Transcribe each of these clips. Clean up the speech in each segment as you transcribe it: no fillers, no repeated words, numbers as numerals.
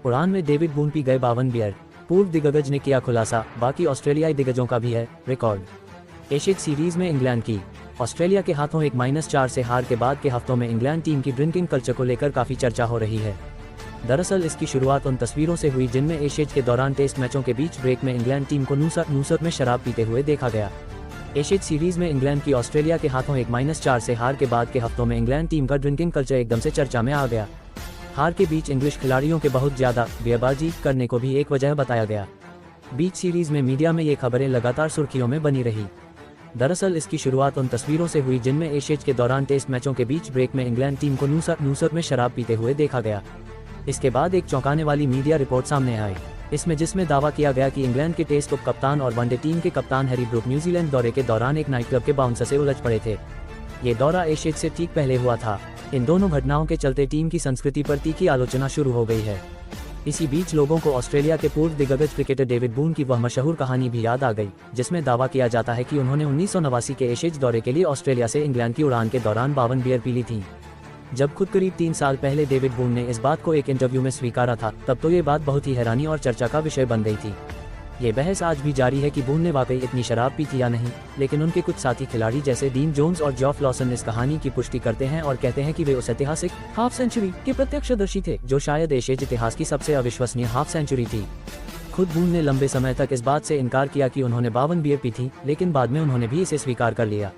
उड़ान में David Boon P गए 52 बियर। पूर्व दिग्गज ने किया खुलासा, बाकी ऑस्ट्रेलियाई दिग्गजों का भी है रिकॉर्ड। एशियन सीरीज में इंग्लैंड की ऑस्ट्रेलिया के हाथों 1-4 से हार के बाद के हफ्तों में इंग्लैंड टीम की ड्रिंकिंग कल्चर को लेकर काफ़ी चर्चा हो रही है। दरअसल इसकी शुरुआत उन तस्वीरों से हुई जिनमें एशियन के दौरान टेस्ट मैचों के बीच ब्रेक में इंग्लैंड टीम को नूसर में शराब पीते हुए देखा गया। एशियन सीरीज में इंग्लैंड की ऑस्ट्रेलिया के हाथों 1-4 से हार के बाद के हफ्तों में इंग्लैंड टीम का ड्रिंकिंग कल्चर एकदम से चर्चा में आ गया। हार के बीच इंग्लिश खिलाड़ियों के बहुत ज़्यादा बियरबाजी करने को भी एक वजह बताया गया। बीच सीरीज में मीडिया में ये खबरें लगातार सुर्खियों में बनी रही। दरअसल इसकी शुरुआत उन तस्वीरों से हुई जिनमें एशियन के दौरान टेस्ट मैचों के बीच ब्रेक में इंग्लैंड टीम को नूसर में शराब पीते हुए देखा गया। इसके बाद एक चौंकाने वाली मीडिया रिपोर्ट सामने आई, जिसमें दावा किया गया कि इंग्लैंड के टेस्ट उप कप्तान और वनडे टीम के कप्तान हैरी ब्रूक न्यूजीलैंड दौरे के दौरान एक नाइट क्लब के बाउंसर से उलझ पड़े थे। ये दौरा एशियन से ठीक पहले हुआ था। इन दोनों घटनाओं के चलते टीम की संस्कृति पर तीखी आलोचना शुरू हो गई है। इसी बीच लोगों को ऑस्ट्रेलिया के पूर्व दिग्गज क्रिकेटर डेविड बून की वह मशहूर कहानी भी याद आ गई, जिसमें दावा किया जाता है कि उन्होंने 1989 के एशेज दौरे के लिए ऑस्ट्रेलिया से इंग्लैंड की उड़ान के दौरान 52 बियर पी ली थी। जब खुद करीब 3 साल पहले डेविड बून ने इस बात को एक इंटरव्यू में स्वीकारा था, तब तो ये बात बहुत ही हैरानी और चर्चा का विषय बन गई थी। ये बहस आज भी जारी है कि बून ने वाकई इतनी शराब पी थी या नहीं, लेकिन उनके कुछ साथी खिलाड़ी जैसे डीन जोन्स और जॉफ लॉसन इस कहानी की पुष्टि करते हैं और कहते हैं कि वे उस ऐतिहासिक हाफ सेंचुरी के प्रत्यक्षदर्शी थे, जो शायद एशियाई इतिहास की सबसे अविश्वसनीय हाफ सेंचुरी थी। खुद बून ने लंबे समय तक इस बात से इनकार किया कि उन्होंने 52 बियर पी थी, लेकिन बाद में उन्होंने भी इसे स्वीकार कर लिया।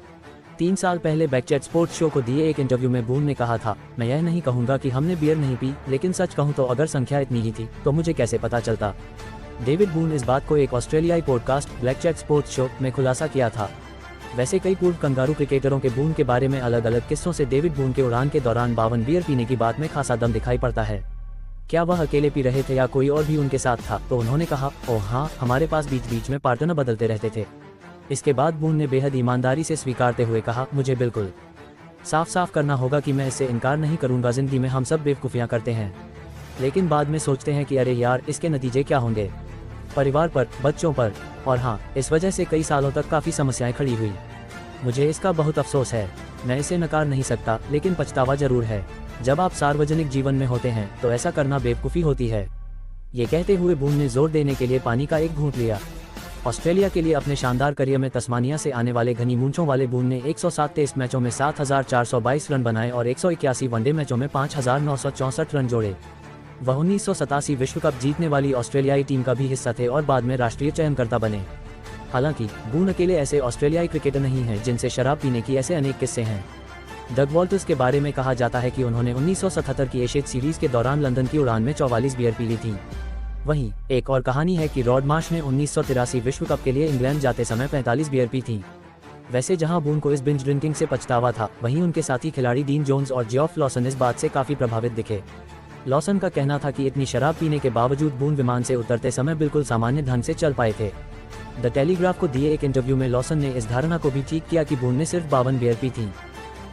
3 साल पहले बैकचैट स्पोर्ट्स शो को दिए एक इंटरव्यू में बून ने कहा था, मैं यह नहीं कहूंगा कि हमने बियर नहीं पी, लेकिन सच कहूं तो अगर संख्या इतनी ही थी तो मुझे कैसे पता चलता। डेविड बून इस बात को एक ऑस्ट्रेलियाई पॉडकास्ट ब्लैकचैट स्पोर्ट्स शो में खुलासा किया था। वैसे कई पूर्व कंगारू क्रिकेटरों के बून के बारे में अलग अलग किस्सों से डेविड बून के उड़ान के दौरान 52 बियर पीने की बात में खासा दम दिखाई पड़ता है। क्या वह अकेले पी रहे थे या कोई और भी उनके साथ था, तो उन्होंने कहा, ओह हाँ, हमारे पास बीच बीच में पार्टनर बदलते रहते थे। इसके बाद बून ने बेहद ईमानदारी से स्वीकारते हुए कहा, मुझे बिल्कुल साफ करना होगा कि मैं इससे इनकार नहीं करूंगा। जिंदगी में हम सब बेवकूफ़ियाँ करते हैं, लेकिन बाद में सोचते हैं कि अरे यार, इसके नतीजे क्या होंगे परिवार पर, बच्चों पर, और हाँ, इस वजह से कई सालों तक काफ़ी समस्याएं खड़ी हुई। मुझे इसका बहुत अफसोस है, मैं इसे नकार नहीं सकता, लेकिन पछतावा जरूर है। जब आप सार्वजनिक जीवन में होते हैं तो ऐसा करना बेवकूफ़ी होती है। ये कहते हुए बून ने जोर देने के लिए पानी का एक घूंट लिया। ऑस्ट्रेलिया के लिए अपने शानदार करियर में तस्मानिया से आने वाले घनी मूंछों वाले बून ने 107 टेस्ट मैचों में 7,422 रन बनाए और 181 वनडे मैचों में 5,964 रन जोड़े। वह 1987 विश्व कप जीतने वाली ऑस्ट्रेलियाई टीम का भी हिस्सा थे और बाद में राष्ट्रीय चयनकर्ता बने। हालांकि बून अकेले ऐसे ऑस्ट्रेलियाई क्रिकेटर नहीं हैं जिनसे शराब पीने की ऐसे अनेक किस्से हैं। डग वॉल्टर्स के बारे में कहा जाता है कि उन्होंने 1977 की एशियन सीरीज के दौरान लंदन की उड़ान में 44 बियर पी ली थी। वहीं एक और कहानी है कि रॉड मार्श ने 1983 विश्व कप के लिए इंग्लैंड जाते समय 45 बियर पी थी। वैसे जहां बून को इस बिंज ड्रिंकिंग से पछतावा था, वहीं उनके साथी खिलाड़ी डीन जोन्स और जॉफ लॉसन इस बात से काफ़ी प्रभावित दिखे। लॉसन का कहना था कि इतनी शराब पीने के बावजूद बून विमान से उतरते समय बिल्कुल सामान्य ढंग से चल पाए थे। द टेलीग्राफ को दिए एक इंटरव्यू में लॉसन ने इस धारणा को भी ठीक किया कि बून ने सिर्फ 52 बियर पी थी।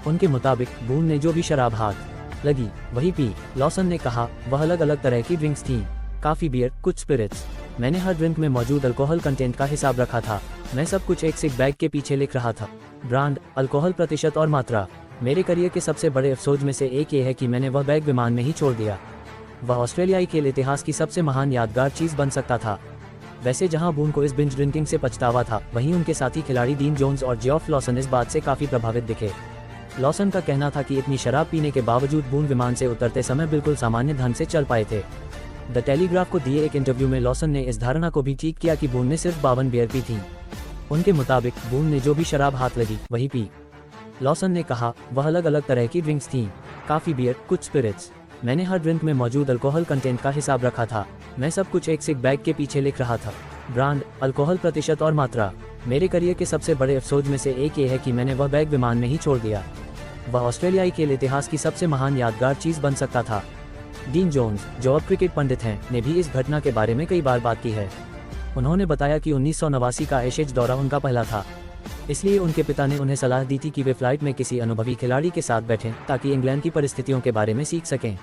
उनके मुताबिक बून ने जो भी शराब हाथ लगी वही पी। लॉसन ने कहा, वह अलग अलग तरह की ड्रिंक्स थी, काफ़ी बियर, कुछ स्पिरिट्स। मैंने हर ड्रिंक में मौजूद अल्कोहल कंटेंट का हिसाब रखा था। मैं सब कुछ एक सिक बैग के पीछे लिख रहा था, ब्रांड, अल्कोहल प्रतिशत और मात्रा। मेरे करियर के सबसे बड़े अफसोस में से एक ये है कि मैंने वह बैग विमान में ही छोड़ दिया। वह ऑस्ट्रेलियाई खेल इतिहास की सबसे महान यादगार चीज़ बन सकता था। वैसे जहां बून को इस बिंज ड्रिंकिंग से पछतावा था, वहीं उनके साथी खिलाड़ी डीन जोन्स और जॉफ लॉसन इस बात से काफ़ी प्रभावित दिखे। लॉसन का कहना था कि इतनी शराब पीने के बावजूद बून विमान से उतरते समय बिल्कुल सामान्य ढंग से चल पाए थे। द टेलीग्राफ को दिए एक इंटरव्यू में लॉसन ने इस धारणा को भी ठीक किया कि बून ने सिर्फ 52 बियर पी थी। उनके मुताबिक बून ने जो भी शराब हाथ लगी वही पी। लॉसन ने कहा, वह अलग अलग तरह की ड्रिंक्स थीं, काफ़ी बियर, कुछ स्पिरिट्स। मैंने हर ड्रिंक में मौजूद अल्कोहल कंटेंट का हिसाब रखा था। मैं सब कुछ एक सिक बैग के पीछे लिख रहा था, ब्रांड, अल्कोहल प्रतिशत और मात्रा। मेरे करियर के सबसे बड़े अफसोस में से एक ये है कि मैंने वह बैग विमान में ही छोड़ दिया। वह ऑस्ट्रेलियाई खेल इतिहास की सबसे महान यादगार चीज़ बन सकता था। डीन जोन्स, जो अब क्रिकेट पंडित हैं, ने भी इस घटना के बारे में कई बार बात की है। उन्होंने बताया कि 1989 का एशेज दौरा उनका पहला था, इसलिए उनके पिता ने उन्हें सलाह दी थी कि वे फ्लाइट में किसी अनुभवी खिलाड़ी के साथ बैठें ताकि इंग्लैंड की परिस्थितियों के बारे में सीख सकें।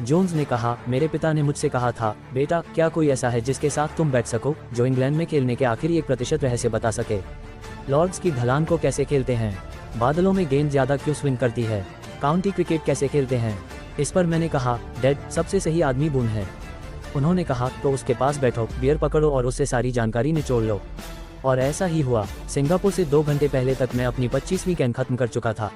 जोन्स ने कहा, मेरे पिता ने मुझसे कहा था, बेटा, क्या कोई ऐसा है जिसके साथ तुम बैठ सको जो इंग्लैंड में खेलने के आखिरी 1% रहस्य बता सके? लॉर्ड्स की ढलान को कैसे खेलते हैं? बादलों में गेंद ज़्यादा क्यों स्विंग करती है? काउंटी क्रिकेट कैसे खेलते हैं? इस पर मैंने कहा, डैड, सबसे सही आदमी बून है। उन्होंने कहा, तो उसके पास बैठो, बियर पकड़ो और उससे सारी जानकारी निचोड़ लो। और ऐसा ही हुआ। सिंगापुर से 2 घंटे पहले तक मैं अपनी 25वीं कैन खत्म कर चुका था।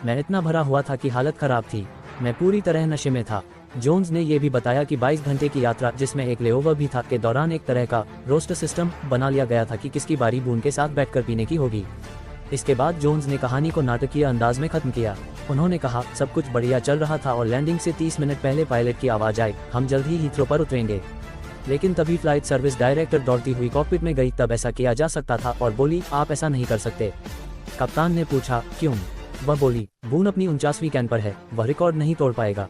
मैं इतना भरा हुआ था कि हालत खराब थी। मैं पूरी तरह नशे में था। जोन्स ने यह भी बताया कि 22 घंटे की यात्रा, जिसमें एक लेओवर भी था, के दौरान एक तरह का रोस्टर सिस्टम बना लिया गया था कि किसकी बारी बून के साथ बैठकर पीने की होगी। इसके बाद जोन्स ने कहानी को नाटकीय अंदाज में खत्म किया। उन्होंने कहा, सब कुछ बढ़िया चल रहा था और लैंडिंग से 30 मिनट पहले पायलट की आवाज़ आई, हम जल्द ही हीथ्रो पर उतरेंगे। लेकिन तभी फ्लाइट सर्विस डायरेक्टर दौड़ती हुई कॉकपिट में गई। तब ऐसा किया जा सकता था और बोली, आप ऐसा नहीं कर सकते। कप्तान ने पूछा, क्यों? वह बोली, बून अपनी 49वीं कैन पर है, वह रिकॉर्ड नहीं तोड़ पाएगा।